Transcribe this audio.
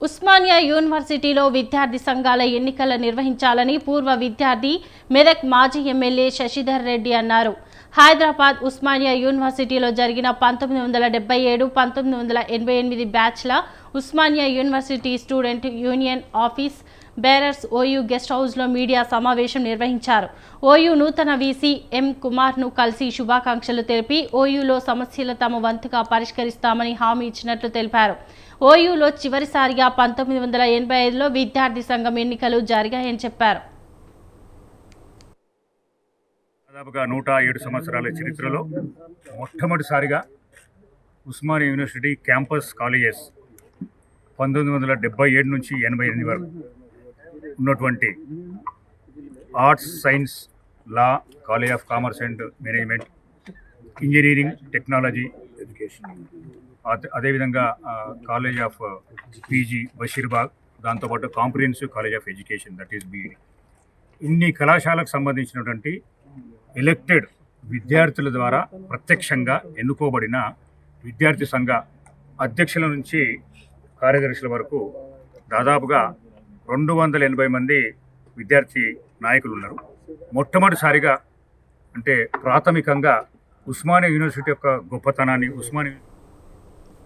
ఉస్మానియా యూనివర్సిటీలో విద్యార్థి సంఘాల ఎన్నికలు నిర్వహించాలని పూర్వ విద్యార్థి మెదక్ మాజీ ఎమ్మెల్యే శశిధర్ రెడ్డి అన్నారు. హైదరాబాద్ ఉస్మానియా యూనివర్సిటీలో జరిగిన 1977-1988 బ్యాచ్ల Osmania university student union office bearers OU guest హౌస్లో మీడియా సమావేశం నిర్వహించారు. ఓయూ నూతన వీసీ ఎం కుమార్ను కలిసి శుభాకాంక్షలు తెలిపి ఓయూలో సమస్యలు తమ వంతుగా పరిష్కరిస్తామని హామీ ఇచ్చినట్లు తెలిపారు. ఓయూలో చివరిసారిగా 1985లో విద్యార్థి సంఘం ఎన్నికలు జరిగాయని చెప్పారు. దాదాపుగా 107 సంవత్సరాల చరిత్రలో మొట్టమొదటిసారిగా ఉస్మానియా యూనివర్సిటీ క్యాంపస్ కాలేజెస్ 1977 నుంచి 88 వరకు ఉన్నటువంటి arts, science, law, college of commerce and management, engineering, technology, education, అదేవిధంగా కాలేజ్ ఆఫ్ పీజీ బషీర్బాగ్, దాంతోపాటు comprehensive college of education that is BEd. ఇన్ని కళాశాలకు సంబంధించినటువంటి ఎలక్టెడ్ విద్యార్థుల ద్వారా ప్రత్యక్షంగా ఎన్నుకోబడిన విద్యార్థి సంఘ అధ్యక్షుల నుంచి కార్యదర్శుల వరకు దాదాపుగా 280 మంది విద్యార్థి నాయకులు ఉన్నారు. మొట్టమొదటిసారిగా అంటే ప్రాథమికంగా ఉస్మానియా యూనివర్సిటీ యొక్క గొప్పతనాన్ని, ఉస్మానియా